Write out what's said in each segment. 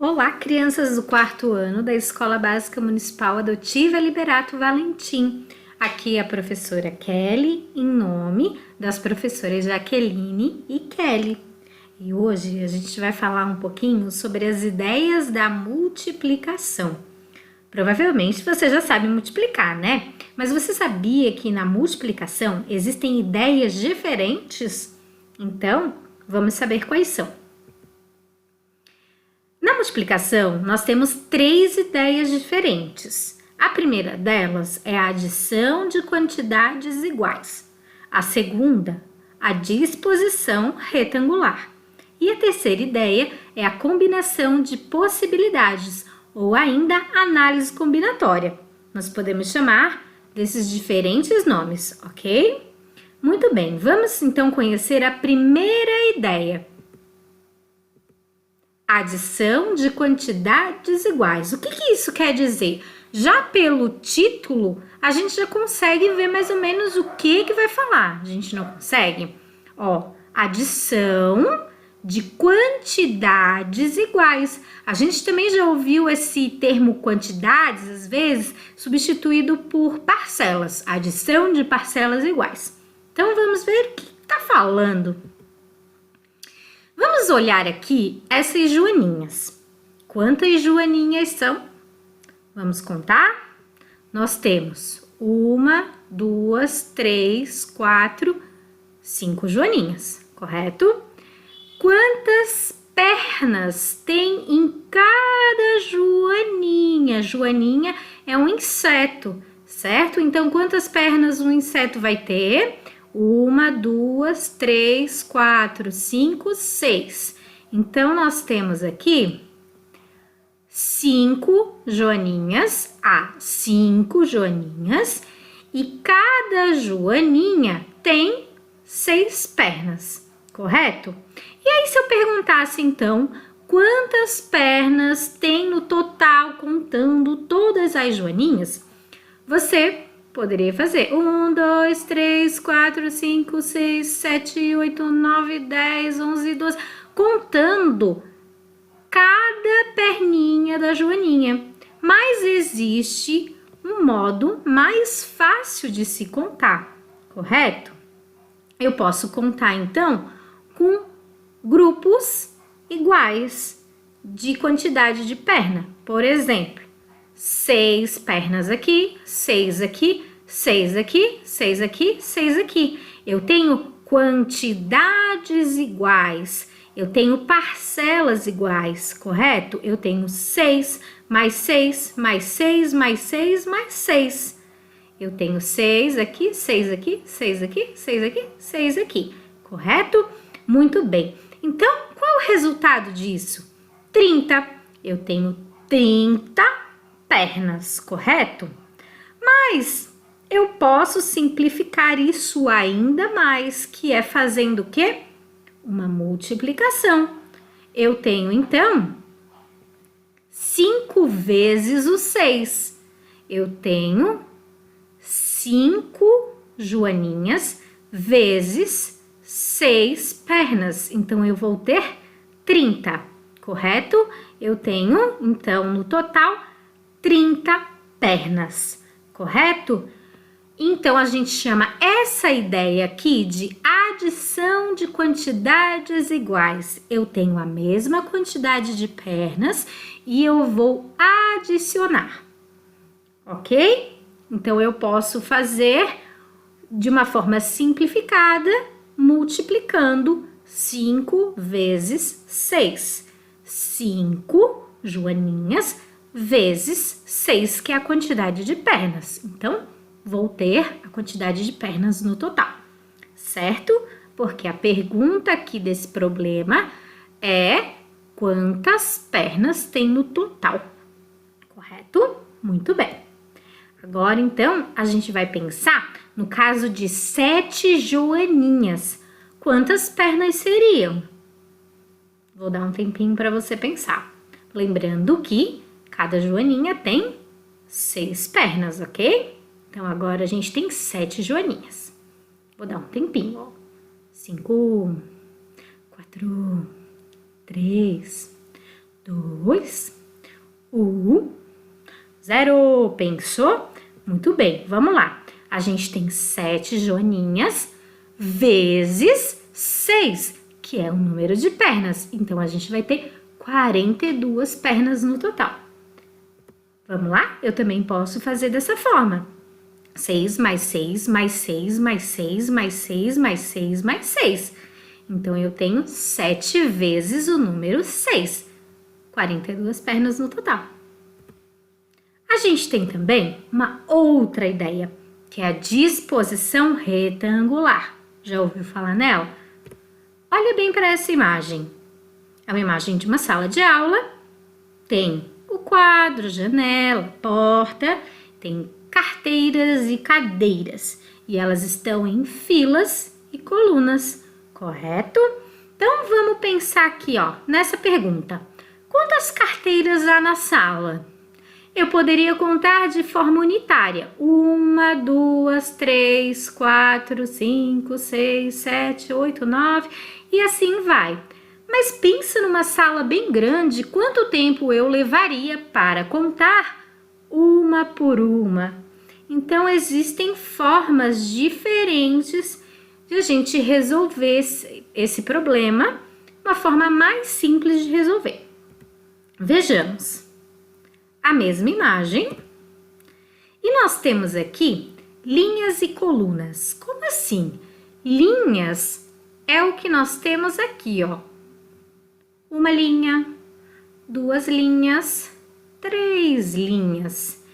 Olá, crianças do quarto ano da Escola Básica Municipal Adotiva Liberato Valentim. Aqui é a professora Kelly, em nome das professoras Jaqueline e Kelly. E hoje a gente vai falar um pouquinho sobre as ideias da multiplicação. Provavelmente você já sabe multiplicar, né? Mas você sabia que na multiplicação existem ideias diferentes? Então, vamos saber quais são. Na multiplicação, nós temos três ideias diferentes. A primeira delas é a adição de quantidades iguais. A segunda, a disposição retangular. E a terceira ideia é a combinação de possibilidades, ou ainda análise combinatória. Nós podemos chamar desses diferentes nomes, ok? Muito bem, vamos então conhecer a primeira ideia. Adição de quantidades iguais. O que isso quer dizer? Já pelo título, a gente já consegue ver mais ou menos o que vai falar. A gente não consegue? Ó, adição de quantidades iguais. A gente também já ouviu esse termo quantidades, às vezes, substituído por parcelas. Adição de parcelas iguais. Então, vamos ver o que está falando. Vamos olhar aqui essas joaninhas. Quantas joaninhas são? Vamos contar? Nós temos 1, 2, 3, 4, 5 joaninhas, correto? Quantas pernas tem em cada joaninha? Joaninha é um inseto, certo? Então, quantas pernas um inseto vai ter? 1, 2, 3, 4, 5, 6. Então, nós temos aqui 5 joaninhas, 5 joaninhas, e cada joaninha tem 6 pernas, correto? E aí, se eu perguntasse, então, quantas pernas tem no total, contando todas as joaninhas, você poderia fazer 1, 2, 3, 4, 5, 6, 7, 8, 9, 10, 11, 12, contando cada perninha da joaninha. Mas existe um modo mais fácil de se contar, correto? Eu posso contar, então, com grupos iguais de quantidade de perna. Por exemplo, 6 pernas aqui, 6 aqui, 6 aqui, 6 aqui, 6 aqui. Eu tenho quantidades iguais, eu tenho parcelas iguais, correto? Eu tenho 6 mais 6, mais 6, mais 6, mais 6. Eu tenho 6 aqui, 6 aqui, 6 aqui, 6 aqui, 6 aqui, correto? Muito bem. Então, qual o resultado disso? 30. Eu tenho 30 pernas, correto? Mas eu posso simplificar isso ainda mais, que é fazendo o quê? Uma multiplicação. Eu tenho, então, 5 vezes o 6. Eu tenho 5 joaninhas vezes 6 pernas. Então, eu vou ter 30, correto? Eu tenho, então, no total, 30 pernas, correto? Então, a gente chama essa ideia aqui de adição de quantidades iguais. Eu tenho a mesma quantidade de pernas e eu vou adicionar, ok? Então, eu posso fazer de uma forma simplificada, multiplicando 5 vezes 6. 5 joaninhas vezes 6, que é a quantidade de pernas. Então, vou ter a quantidade de pernas no total, certo? Porque a pergunta aqui desse problema é quantas pernas tem no total, correto? Muito bem. Agora, então, a gente vai pensar no caso de 7 joaninhas. Quantas pernas seriam? Vou dar um tempinho para você pensar. Lembrando que cada joaninha tem 6 pernas, ok? Então, agora a gente tem 7 joaninhas. Vou dar um tempinho, ó. 5, 4, 3, 2, 0. Pensou? Muito bem, vamos lá. A gente tem 7 joaninhas vezes 6, que é o número de pernas. Então, a gente vai ter 42 pernas no total. Vamos lá? Eu também posso fazer dessa forma. 6 mais 6, mais 6, mais 6, mais 6, mais 6, mais 6. Então, eu tenho 7 vezes o número 6. 42 pernas no total. A gente tem também uma outra ideia, que é a disposição retangular. Já ouviu falar nela? Olha bem para essa imagem. É uma imagem de uma sala de aula. Tem o quadro, janela, porta, tem carteiras e cadeiras. E elas estão em filas e colunas, correto? Então, vamos pensar aqui, ó, nessa pergunta. Quantas carteiras há na sala? Eu poderia contar de forma unitária. 1, 2, 3, 4, 5, 6, 7, 8, 9 e assim vai. Mas pensa numa sala bem grande, quanto tempo eu levaria para contar uma por uma? Então, existem formas diferentes de a gente resolver esse problema, uma forma mais simples de resolver. Vejamos a mesma imagem e nós temos aqui linhas e colunas. Como assim? Linhas é o que nós temos aqui, ó. Uma linha, 2 linhas, 3 linhas.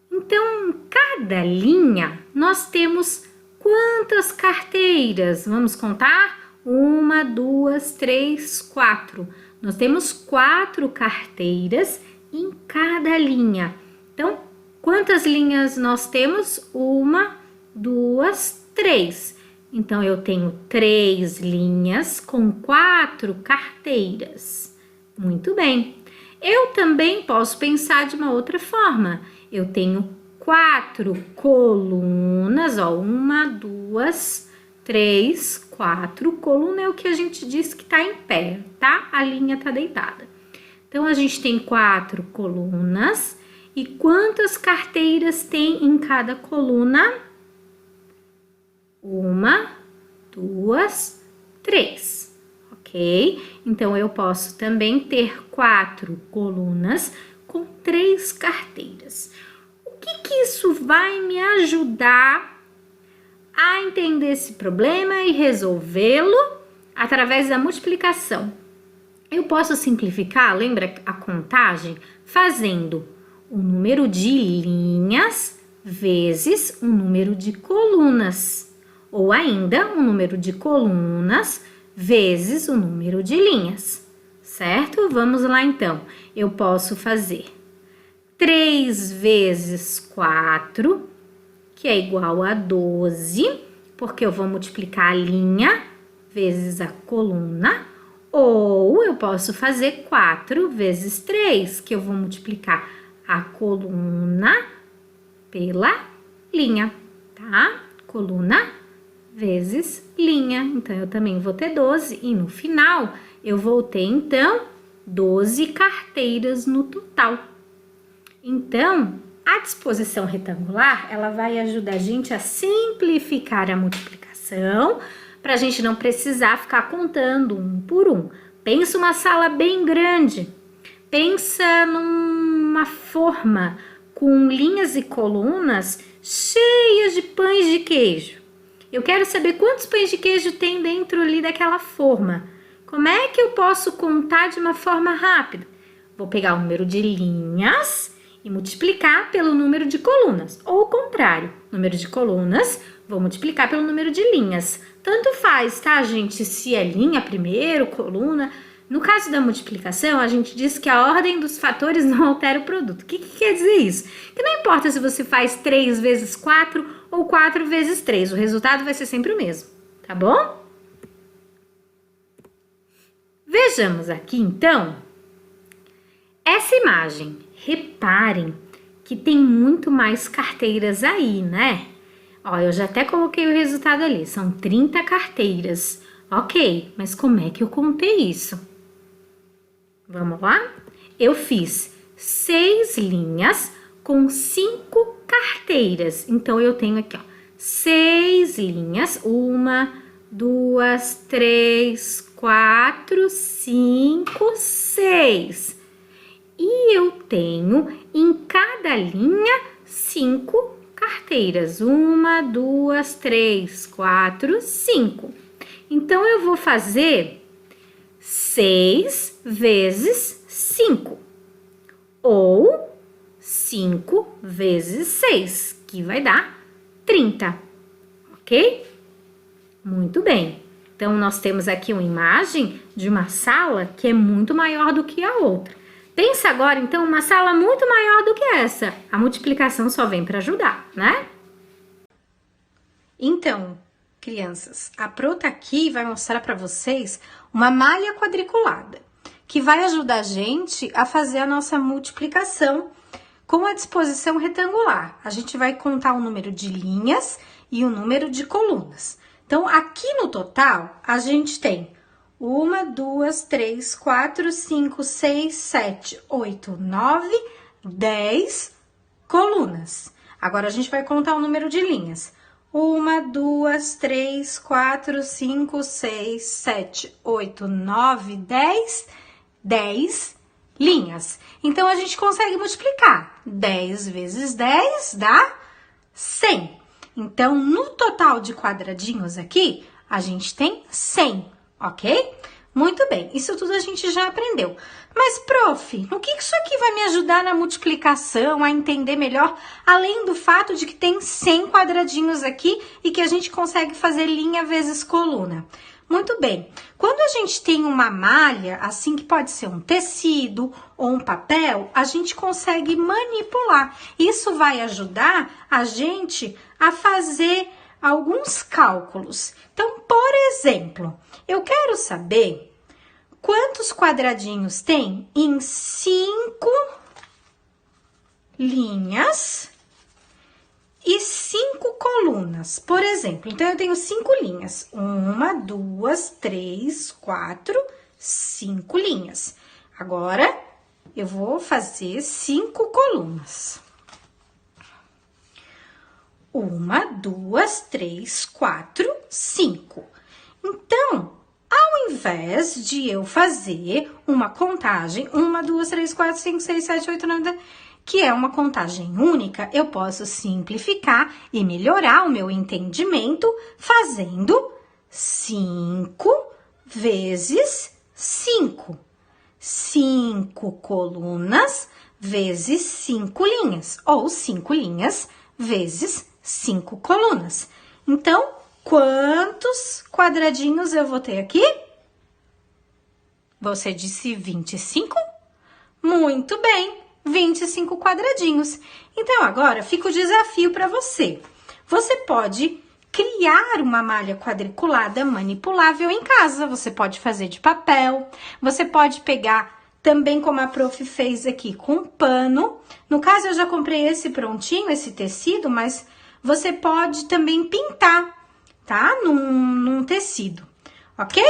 Então, em cada linha nós temos quantas carteiras? Vamos contar? 1, 2, 3, 4. Nós temos 4 carteiras em cada linha. Então, quantas linhas nós temos? 1, 2, 3. Então, eu tenho 3 linhas com 4 carteiras. Muito bem. Eu também posso pensar de uma outra forma. Eu tenho 4 colunas, ó. 1, 2, 3, 4. Coluna é o que a gente diz que tá em pé, tá? A linha tá deitada. Então, a gente tem 4 colunas. E quantas carteiras tem em cada coluna? 1, 2, 3. Ok? Então, eu posso também ter 4 colunas com 3 carteiras. O que isso vai me ajudar a entender esse problema e resolvê-lo através da multiplicação? Eu posso simplificar, lembra a contagem? Fazendo o número de linhas vezes o número de colunas. Ou ainda, o número de colunas vezes o número de linhas. Certo? Vamos lá, então. Eu posso fazer 3 vezes 4, que é igual a 12, porque eu vou multiplicar a linha vezes a coluna. Ou eu posso fazer 4 vezes 3, que eu vou multiplicar a coluna pela linha, tá? Coluna vezes linha. Então, eu também vou ter 12 e no final eu vou ter, então, 12 carteiras no total. Então, a disposição retangular, ela vai ajudar a gente a simplificar a multiplicação, para a gente não precisar ficar contando um por um. Pensa uma sala bem grande. Pensa numa forma com linhas e colunas cheias de pães de queijo. Eu quero saber quantos pães de queijo tem dentro ali daquela forma. Como é que eu posso contar de uma forma rápida? Vou pegar o número de linhas e multiplicar pelo número de colunas. Ou o contrário, número de colunas, vou multiplicar pelo número de linhas. Tanto faz, tá, gente? Se é linha primeiro, coluna. No caso da multiplicação, a gente diz que a ordem dos fatores não altera o produto. O que quer dizer isso? Que não importa se você faz 3 vezes 4 ou 4 vezes 3, o resultado vai ser sempre o mesmo, tá bom? Vejamos aqui, então, essa imagem. Reparem que tem muito mais carteiras aí, né? Ó, eu já até coloquei o resultado ali, são 30 carteiras. Ok, mas como é que eu contei isso? Vamos lá? Eu fiz 6 linhas com 5 carteiras. Então, eu tenho aqui, ó, 6 linhas. 1, 2, 3, 4, 5, 6. E eu tenho em cada linha 5 carteiras. 1, 2, 3, 4, 5. Então, eu vou fazer 6 vezes 5. Ou 5 vezes 6, que vai dar 30. Ok? Muito bem. Então, nós temos aqui uma imagem de uma sala que é muito maior do que a outra. Pensa agora, então, uma sala muito maior do que essa. A multiplicação só vem para ajudar, né? Então, crianças, a Pro tá aqui e vai mostrar para vocês uma malha quadriculada, que vai ajudar a gente a fazer a nossa multiplicação com a disposição retangular. A gente vai contar o número de linhas e o número de colunas. Então, aqui no total, a gente tem 1, 2, 3, 4, 5, 6, 7, 8, 9, 10 colunas. Agora, a gente vai contar o número de linhas. 1, 2, 3, 4, 5, 6, 7, 8, 9, 10, 10 linhas. Então, a gente consegue multiplicar. 10 vezes 10 dá 100. Então, no total de quadradinhos aqui, a gente tem 100, ok? Muito bem, isso tudo a gente já aprendeu. Mas, prof, no que isso aqui vai me ajudar na multiplicação, a entender melhor, além do fato de que tem 100 quadradinhos aqui e que a gente consegue fazer linha vezes coluna? Muito bem, quando a gente tem uma malha, assim que pode ser um tecido ou um papel, a gente consegue manipular. Isso vai ajudar a gente a fazer alguns cálculos. Então, por exemplo, eu quero saber quantos quadradinhos tem em 5 linhas e 5 colunas, por exemplo. Então, eu tenho 5 linhas. 1, 2, 3, 4, 5 linhas. Agora, eu vou fazer 5 colunas. 1, 2, 3, 4, 5. Então, ao invés de eu fazer uma contagem, 1, 2, 3, 4, 5, 6, 7, 8, 9, 10, que é uma contagem única, eu posso simplificar e melhorar o meu entendimento fazendo 5 vezes 5. 5 colunas vezes 5 linhas, ou 5 linhas vezes 5 colunas. Então, quantos quadradinhos eu vou ter aqui? Você disse 25? Muito bem, 25 quadradinhos. Então, agora fica o desafio para você. Você pode criar uma malha quadriculada manipulável em casa. Você pode fazer de papel, você pode pegar também como a prof fez aqui com pano. No caso, eu já comprei esse prontinho, esse tecido, mas você pode também pintar, tá? Num tecido, ok?